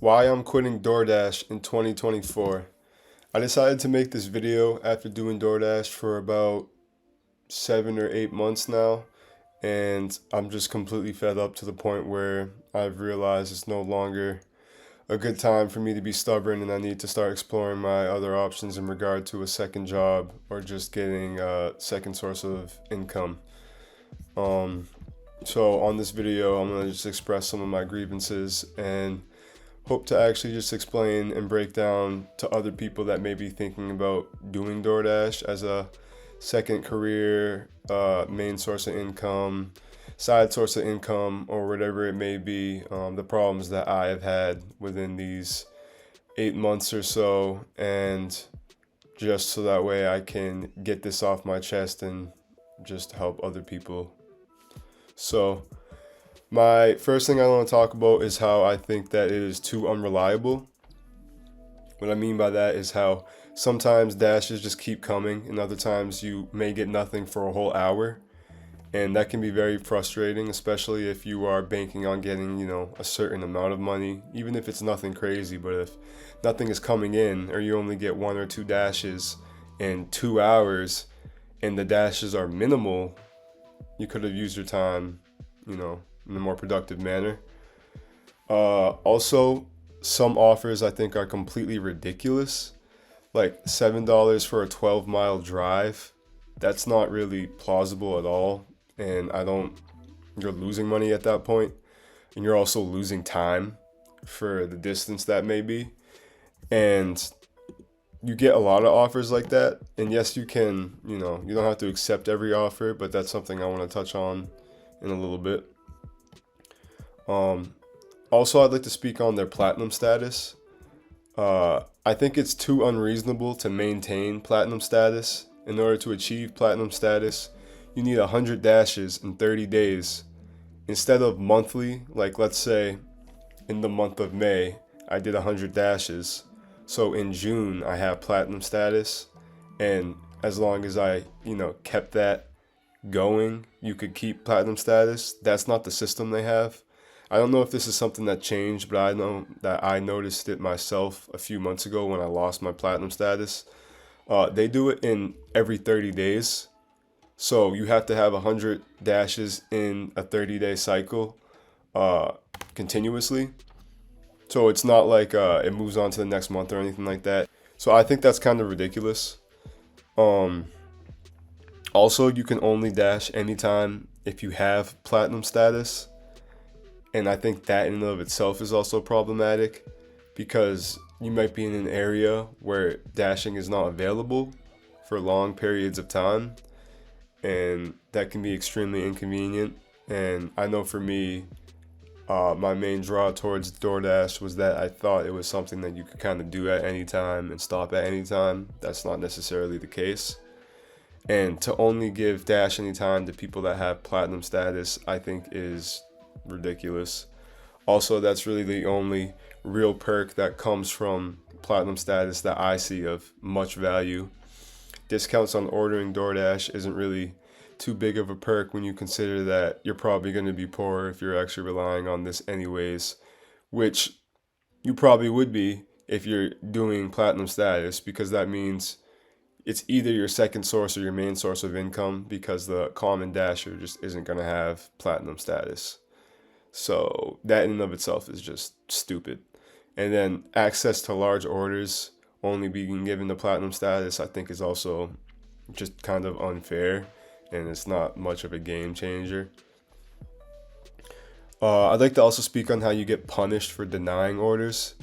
Why I'm quitting DoorDash in 2024. I decided to make this video after doing DoorDash for about 7 or 8 months now, and I'm just completely fed up to the point where I've realized it's no longer a good time for me to be stubborn and I need to start exploring my other options in regard to a second job or just getting a second source of income. Um, so on this video, I'm going to just express some of my grievances and hope to actually just explain and break down to other people that may be thinking about doing DoorDash as a second career, main source of income, side source of income, or whatever it may be, the problems that I have had within these 8 months or so, and just so that way I can get this off my chest and just help other people. So, my first thing I want to talk about is how I think that it is too unreliable. What I mean by that is how sometimes dashes just keep coming, and other times you may get nothing for a whole hour. And that can be very frustrating, especially if you are banking on getting, a certain amount of money, even if it's nothing crazy. But if nothing is coming in, or you only get 1 or 2 dashes in 2 hours, and the dashes are minimal, you could have used your time, in a more productive manner. Also, some offers I think are completely ridiculous, like $7 for a 12-mile drive. That's not really plausible at all, and you're losing money at that point, and you're also losing time for the distance that may be. And you get a lot of offers like that, and yes, you can, you don't have to accept every offer, but that's something I want to touch on in a little bit. Also, I'd like to speak on their platinum status. I think it's too unreasonable to maintain platinum status. In order to achieve platinum status, you need 100 dashes in 30 days. Instead of monthly, like let's say in the month of May, I did 100 dashes. So in June, I have platinum status. And as long as I, kept that going, you could keep platinum status. That's not the system they have. I don't know if this is something that changed, but I know that I noticed it myself a few months ago when I lost my platinum status. They do it in every 30 days. So you have to have 100 dashes in a 30-day cycle continuously. So it's not like it moves on to the next month or anything like that. So I think that's kind of ridiculous. Also, you can only dash anytime if you have platinum status. And I think that in and of itself is also problematic because you might be in an area where dashing is not available for long periods of time, and that can be extremely inconvenient. And I know for me, my main draw towards DoorDash was that I thought it was something that you could kind of do at any time and stop at any time. That's not necessarily the case. And to only give Dash anytime to people that have platinum status, I think is ridiculous. Also, that's really the only real perk that comes from platinum status that I see of much value. Discounts on ordering DoorDash isn't really too big of a perk when you consider that you're probably going to be poor if you're actually relying on this anyways, which you probably would be if you're doing platinum status, because that means it's either your second source or your main source of income, because the common dasher just isn't going to have platinum status. So that in and of itself is just stupid. And then access to large orders only being given the platinum status, I think, is also just kind of unfair, and it's not much of a game changer. I'd like to also speak on how you get punished for denying orders.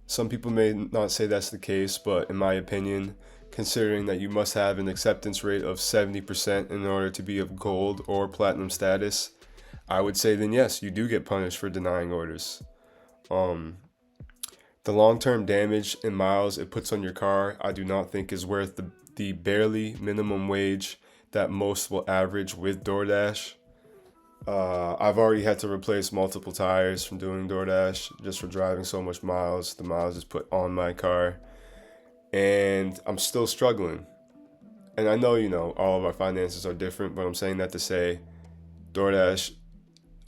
Some people may not say that's the case, but in my opinion, considering that you must have an acceptance rate of 70% in order to be of gold or platinum status, I would say then yes, you do get punished for denying orders. The long-term damage in miles it puts on your car, I do not think is worth the barely minimum wage that most will average with DoorDash. I've already had to replace multiple tires from doing DoorDash just for driving so much miles. The miles is put on my car, and I'm still struggling. And I know, all of our finances are different, but I'm saying that to say DoorDash,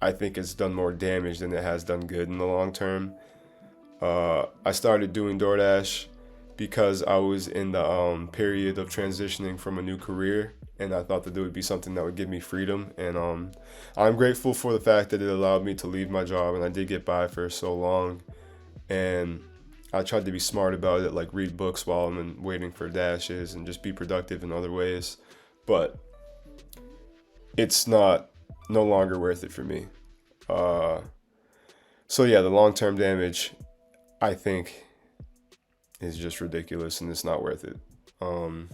I think, has done more damage than it has done good in the long term. I started doing DoorDash because I was in the period of transitioning from a new career, and I thought that there would be something that would give me freedom. And I'm grateful for the fact that it allowed me to leave my job, and I did get by for so long. And I tried to be smart about it, like read books while I'm waiting for dashes and just be productive in other ways. But it's no longer worth it for me. Uh, so yeah, the long-term damage, I think, is just ridiculous and it's not worth it. Um,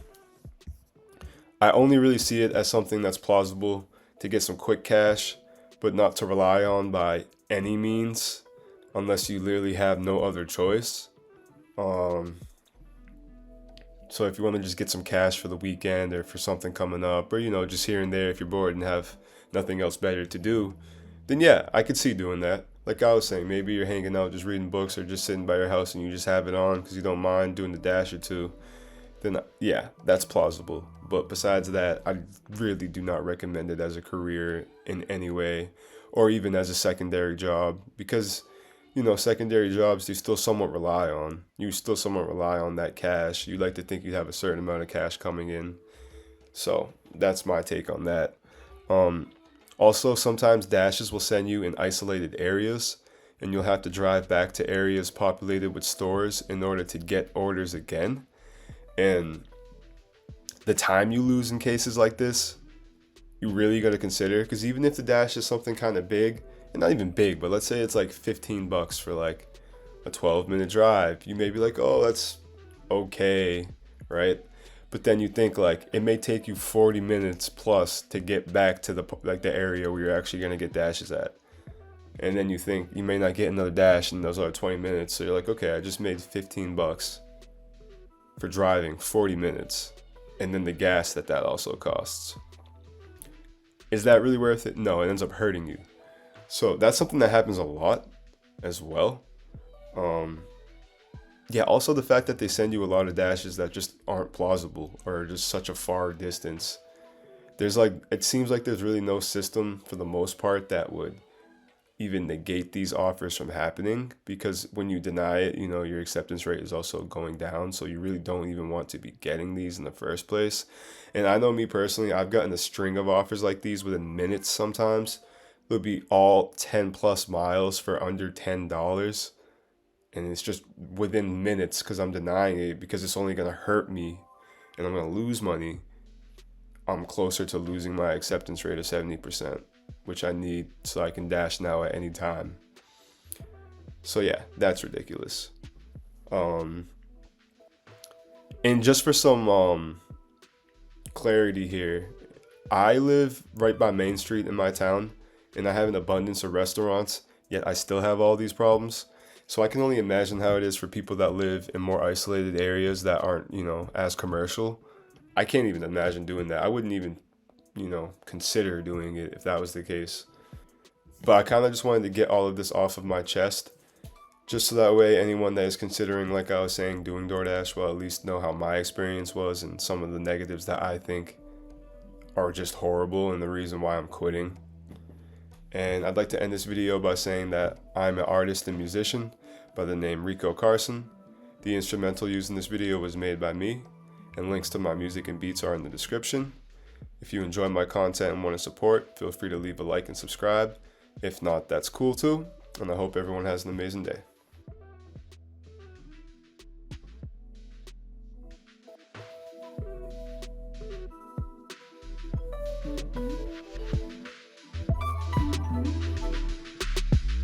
I only really see it as something that's plausible to get some quick cash, but not to rely on by any means, unless you literally have no other choice. Um, so if you want to just get some cash for the weekend or for something coming up, or just here and there if you're bored and have nothing else better to do, then yeah, I could see doing that. Like I was saying, maybe you're hanging out just reading books or just sitting by your house and you just have it on because you don't mind doing the dash or two. Then yeah, that's plausible. But besides that, I really do not recommend it as a career in any way, or even as a secondary job, because secondary jobs you still somewhat rely on. You still somewhat rely on that cash. You like to think you have a certain amount of cash coming in. So that's my take on that. Um, Also, sometimes dashes will send you in isolated areas, and you'll have to drive back to areas populated with stores in order to get orders again. And the time you lose in cases like this, you really got to consider, because even if the dash is something kind of big, and not even big, but let's say it's like $15 for like a 12-minute drive, you may be like, oh, that's okay, right? But then you think like it may take you 40 minutes plus to get back to the area where you're actually going to get dashes at. And then you think you may not get another dash in those other 20 minutes. So you're like, okay, I just made $15 for driving 40 minutes. And then the gas that also costs. Is that really worth it? No, it ends up hurting you. So that's something that happens a lot as well. Yeah, also the fact that they send you a lot of dashes that just aren't plausible or just such a far distance. It seems like there's really no system for the most part that would even negate these offers from happening, because when you deny it, your acceptance rate is also going down. So you really don't even want to be getting these in the first place. And I know me personally, I've gotten a string of offers like these within minutes sometimes. It'll be all 10 plus miles for under $10. And it's just within minutes because I'm denying it because it's only going to hurt me and I'm going to lose money. I'm closer to losing my acceptance rate of 70%, which I need so I can dash now at any time. So yeah, that's ridiculous. And just for some clarity here, I live right by Main Street in my town, and I have an abundance of restaurants, yet I still have all these problems. So I can only imagine how it is for people that live in more isolated areas that aren't, as commercial. I can't even imagine doing that. I wouldn't even, consider doing it if that was the case. But I kind of just wanted to get all of this off of my chest, just so that way anyone that is considering, like I was saying, doing DoorDash will at least know how my experience was and some of the negatives that I think are just horrible and the reason why I'm quitting. And I'd like to end this video by saying that I'm an artist and musician by the name Rico Carson. The instrumental used in this video was made by me, and links to my music and beats are in the description. If you enjoy my content and want to support, feel free to leave a like and subscribe. If not, that's cool too, and I hope everyone has an amazing day.